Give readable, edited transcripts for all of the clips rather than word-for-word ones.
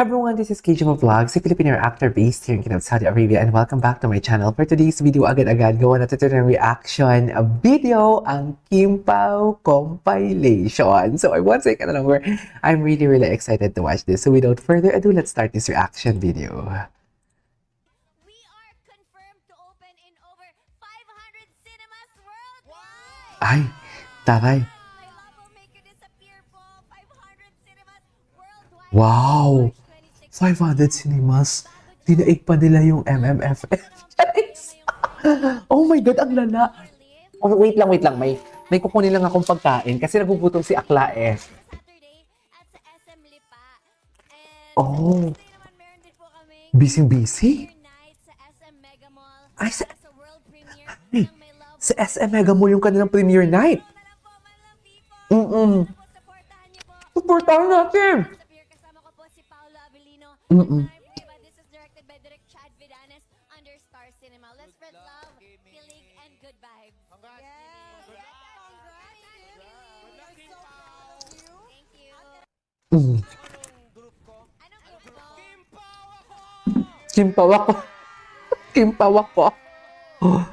Hi everyone, this is KJ Vlogs, a Filipino actor based here in Kingdom, Saudi Arabia, and welcome back to my channel. For today's video, agad-agad gawa natin ito ng reaction video, ang Kim Pao compilation. So I won't say ka na lang where I'm really excited to watch this. So without further ado, let's start this reaction video. We are confirmed to open in over 500 cinemas worldwide. Ay, taray. My love will make you disappear po. 500 cinemas worldwide. Wow! March 26. 500 cinemas. Dinaig pa nila yung MMFF. Oh my God, ang lala. Oh, wait lang. May kukunin lang akong pagkain kasi nagugutom si Akla eh. Saturday at sa SM Lipa. And Oh, Tuesday naman meron din po kami busy. premiere night sa SM Mega Mall. Ay, sa- Sa world premiere Ay, ng My Love. sa SM Mega Mall yung kanilang premiere night. Ito na lang po, my love people. Mm-mm. Tapos supportahan niyo po. Supportahan natin. Sa beer, kasama ko po si Paolo Avellino. Mm-mm. This is directed by Direk Chad Vidanes under Star Cinema. Let's spread love, healing, and good vibes. Thank you. Mm. Anong group mo? Kimpawak ko. Kimpawak ko. Oh,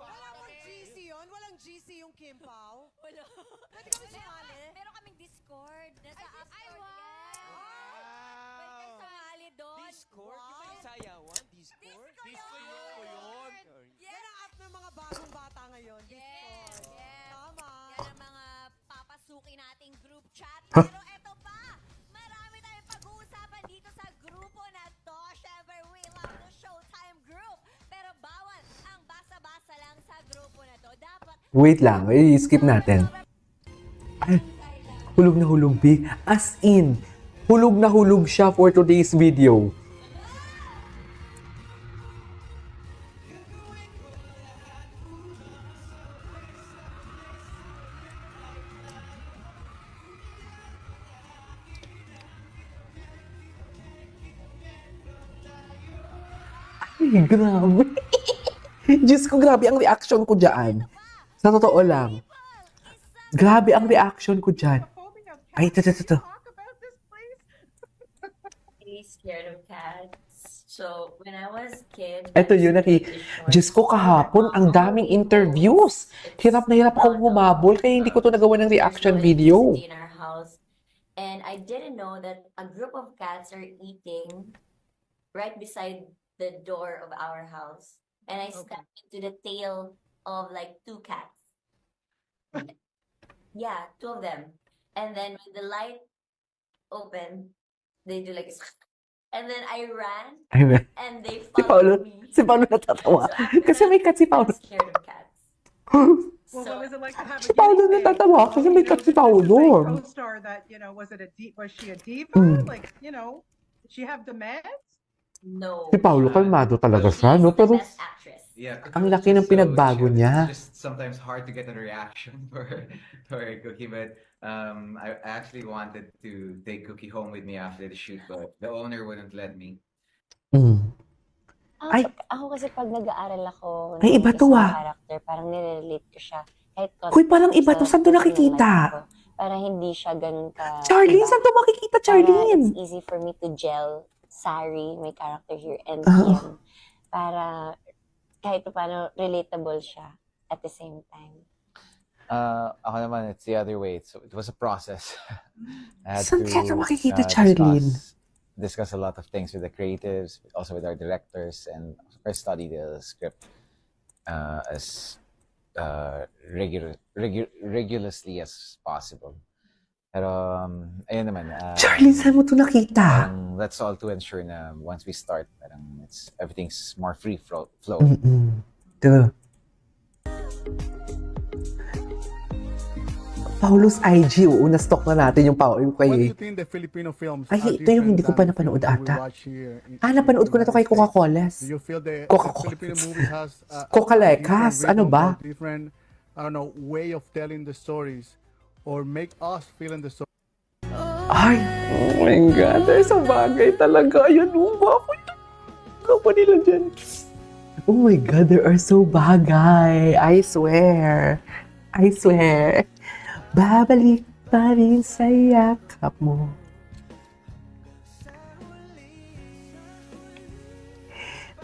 Walang GC yun? Walang GC yung Kim Pao? Wala. Pwede kami sumali? Meron kaming Discord. Nasa App Store. Pwede kang sumali doon. Discord? Yung may sayawan? Discord? Disco yun. Yan ang app ng mga bagong bata ngayon. Yes, Discord. yes. Tama. Yan ang mga papasukin nating group chat. Pero eto pa, marami tayong pag-uusapan dito sa grupo na to. Syempre, we love the Showtime group. Pero bawal ang basa-basa lang sa grupo na to. Dapat wait lang, i-skip natin. Ay, hulog na hulog, B. As in, hulog na hulog siya for today's video. Ay, grabe. Diyos ko, grabe ang reaction ko dyan. Sa totoo lang. Grabe ang reaction ko dyan. Ay, ito. Really scared of cats. So when I was a kid, Ito yun, Diyos ko, kahapon, ang daming interviews. Hirap na hirap akong humabol, kaya hindi ko to nagawa ng reaction video. in our house, and I didn't know that a group of cats are eating right beside the door of our house, and I stepped into the tail of like two cats. Yeah, two of them, and then when the light opened, they do like, and then I ran, Ay, and they si Paolo, followed me. si Paolo natatawa. So after Kasi that, may kat si I'm Paolo. scared of cats. Well, So what was it like to have a Si Paolo guinea pig? natatawa kasi may kat si Paolo. This is a co-star that, was it was she a diva? Mm. Like, did she have demands? no. Si Paolo, kalmado talaga siya, no? She's the Pero best actress. Yeah. ang laki ng pinagbago niya. It's just sometimes hard to get a reaction for Cookie, but I actually wanted to take Cookie home with me after the shoot, but the owner wouldn't let me. Mm. Ay. Ako kasi pag nag-aaral ako Ay, ng iba to, isang ah. character, parang nire-relate ko siya. Kahit Hoy, parang iba to. Saan to personal nakikita? life ko, parang hindi siya ganun ka Charlene, iba. saan to makikita, Para Charlene? it's easy for me to gel Sari, my character here, and Oo. him. Para kahit pa paano relatable siya at the same time. Ako naman, it's the other way. So it was a process. I had Saan kaya to makikita, uh, Charlene? discuss a lot of things with the creatives, also with our directors, and of course study the script as regularly as possible. Pero, ayun naman. Charlene, saan mo to nakita? Parang that's all to ensure na once we start, parang everything's more free flow. Mm-mm. Ito. Paulo's IG, oo, na-stock na natin yung yung What do kay... you think the Filipino films Ay, are ito yung hindi ko pa different than napanood the films ata. we watch here in napanood ko na to kay United States? Coca-Colas. Do you feel the Coca-Colas. Filipino movie has Coca-Lecas, different ano rhythm ba? or different, I don't know, way of telling the stories or make us feel in the story? Ay, oh my God, ay sa bagay talaga. Ayan, bakit? Kapa nila dyan. Oh my God, they are so bagay. I swear. Babalik pa rin sa yakap mo.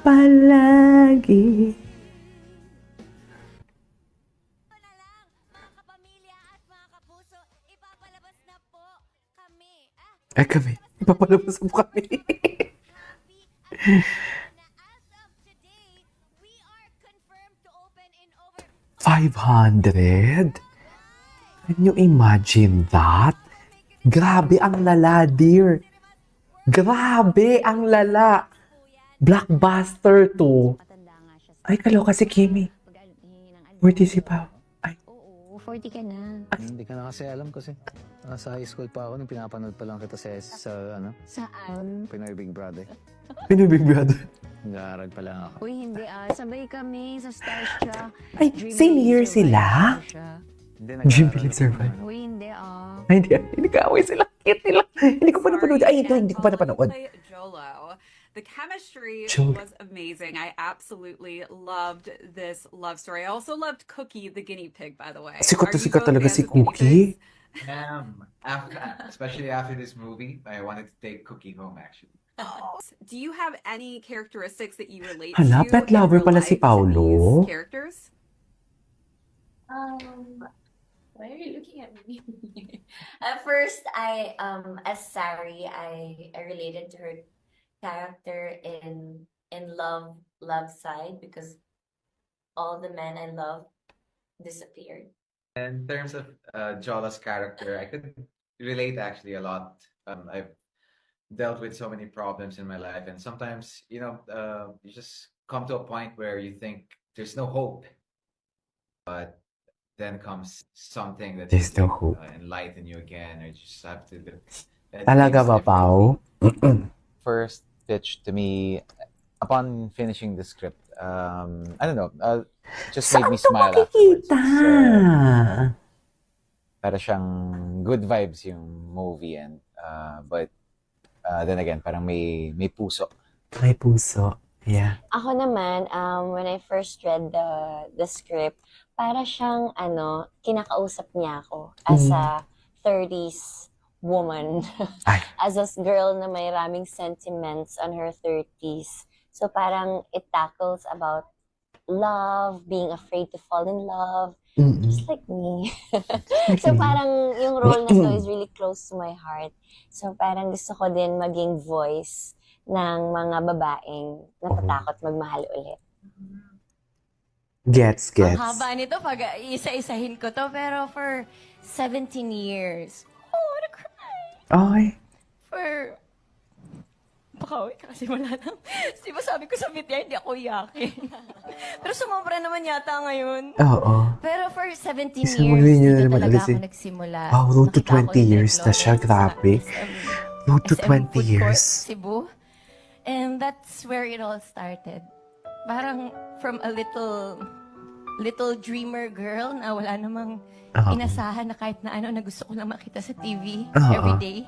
palagi. na lang, mga kapamilya at mga kapuso, ipapalabas na po kami. Ay kami, ipapalabas mo kami. Happy at na as of today, we are confirmed to open in over 500? Can you imagine that? Grabe ang lala, dear. Grabe ang lala. Blockbuster to. Matanda nga siya. Ay, kaloka si Kimi. Pag-hingi ng 40 si Pao. Ay, Oo, 40 ka na. Hindi ka na kasi alam kasi. Nasa high school pa ako nung pinapanood pa lang kita sa Saan? Pinoy Big Brother. Pinoy Big Brother. Nag-aaral pa lang ako. Uy, hindi Sabay kami sa Starstruck. Ay, same year sila? Hindi, Jim nag-aaral Philip ako. Survive. Uy, hindi Ay, hindi kaaway sila. Cute nila. Hindi ko pa napanood. Ay, ito, hindi ko pa napanood. Play Jolo. The chemistry Jolo. was amazing. I absolutely loved this love story. I also loved Cookie, the guinea pig, by the way. Sikat na Are you sikat both talaga fans si of guinea Cookie. pigs? Especially after this movie, I wanted to take Cookie home actually. Do you have any characteristics that you relate Hala, to pet in lover real pala life si to Paolo. these characters? Why are you looking at me? At first, as Sari, I related to her character in love side because all the men I love disappeared. In terms of Jola's character, I could relate actually a lot. I've dealt with so many problems in my life, and sometimes you just come to a point where you think there's no hope, but then comes something that There's no hope. enlighten you again, or you just have to look at Talaga things ba, Pao? First pitch to me, upon finishing the script, I don't know, just made Saan me to smile afterwards. makikita? Para siyang good vibes yung movie, and but then again, parang may puso. May puso. Yeah. Ako naman, when I first read the script, para siyang, kinakausap niya ako as a 30s woman. Ay. As a girl na may raming sentiments on her 30s. So parang it tackles about love, being afraid to fall in love, just like me. So parang yung role na to is really close to my heart. So parang gusto ko din maging voice ng mga babaeng natatakot magmahal ulit. Gets. Ang haba nito pag isa-isahin ko to, pero for 17 years. Oh, I wanna cry. Ay. For... Baka kasi wala nang... Di ba sabi ko sa video, hindi ako iyakin. Pero sumobra naman yata ngayon. Oo. Pero for 17 Isang years, movie niyo na dito naman talaga ulit ako eh. nagsimula. Wow, road to Nakita ko 20 yung years na siya. Lawrence sa Grabe. Road to SM 20 Food Court, years. Cebu. And that's where it all started. Parang from a little dreamer girl na wala namang Oo. inasahan na kahit na ano na gusto ko lang makita sa TV Oo. every day.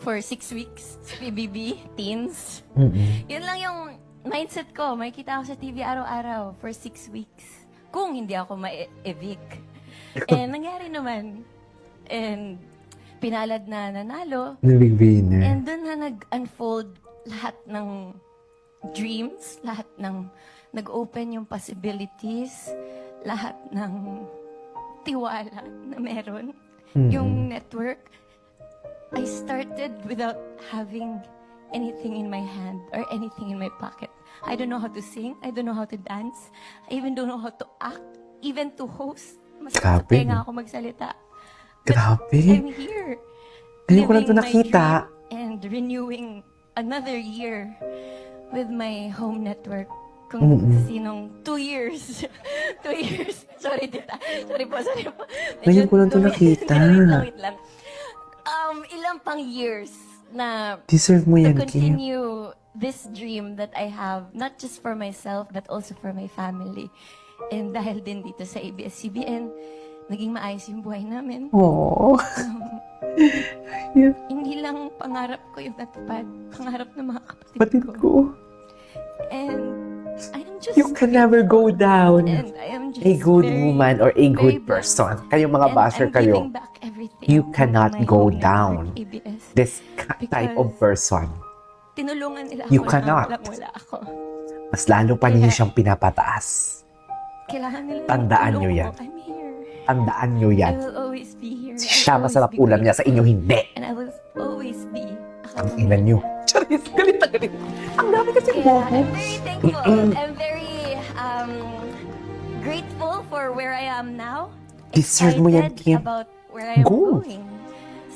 For 6 weeks sa PBB, teens. Mm-mm. Yun lang yung mindset ko. Makikita ako sa TV araw-araw for 6 weeks. Kung hindi ako ma-evict. And nangyari naman. And pinalad na nanalo. The big winner. And doon na nag-unfold lahat ng dreams, lahat ng nag-open yung possibilities, lahat ng tiwala na meron. Yung network. I started without having anything in my hand or anything in my pocket. I don't know how to sing. I don't know how to dance. I even don't know how to act. Even to host. Mas sa Grabe, tenga no? ako magsalita. But Grabe. I'm here. Ngayon ko lang ito living my nakita. dream And renewing another year with my home network. Kung sinong 2 years. 2 years. Sorry, tita. Sorry po. Ngayon ko lang ito nakita. Wait lang. Ilang pang years na Deserve mo to yan, Kim. continue this dream that I have, not just for myself, but also for my family. And dahil din dito sa ABS-CBN, naging maayos yung buhay namin. Aww. Hindi lang pangarap ko yung natupad, pangarap ng mga kapatid Batid ko. ko. And I am just You can never go down. and I am just A good very, woman or a very good blessed. person. Kayong mga And basher I'm kayo. giving back everything You to cannot my go home network, down. ABS. This type of Because person. Tinulungan nila You ako cannot. na wala ako. mas lalo pa niyo siyang pinapataas. Kailangan nila ng Tandaan tulong nyo ko. yan. I'm here. Tandaan niyo I yan. will always be here. Si I will siya always masarap be ulam niya, sa inyo hindi. And I will always be Ang ina niyo. Charis, galit na galit. Ang dami kasi Kaya bobo. I'm very thankful. I'm very grateful for where I am now. Deserve mo yan, Excited Kim. about where I'm Go. going.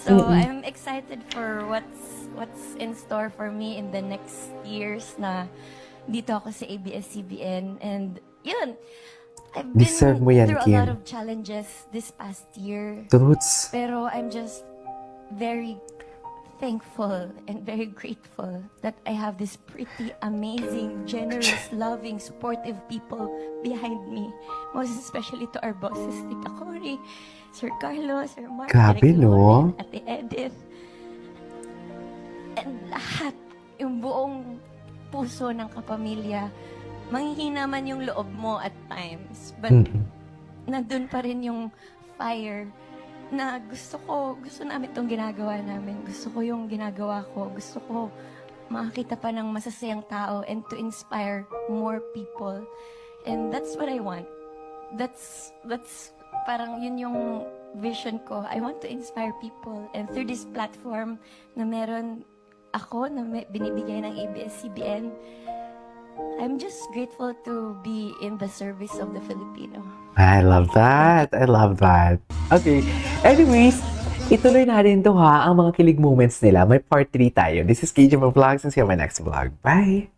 So I'm excited for what's in store for me in the next years na dito ako sa ABS-CBN. And yun, I've been Deserve mo yan, through a Kim. lot of challenges this past year. Truths. Pero I'm just very thankful and very grateful that I have this pretty amazing, generous, loving, supportive people behind me. Most especially to our bosses, Tita Cory, Sir Carlos, Sir Mark, Grabe, Direk no? Loren, Ate Edith. And lahat, yung buong puso ng kapamilya, manghihina man yung loob mo at times. But nandun pa rin yung fire na gusto namin itong ginagawa namin. Gusto ko yung ginagawa ko. Gusto ko makakita pa ng masasayang tao and to inspire more people. And that's what I want. That's parang yun yung vision ko. I want to inspire people. And through this platform na meron ako na binibigay ng ABS-CBN, I'm just grateful to be in the service of the Filipino. I love that. I love that. Okay. Anyways, ituloy natin to ha, ang mga kilig moments nila. May part 3 tayo. This is KJ Vlogs and see you on my next vlog. Bye!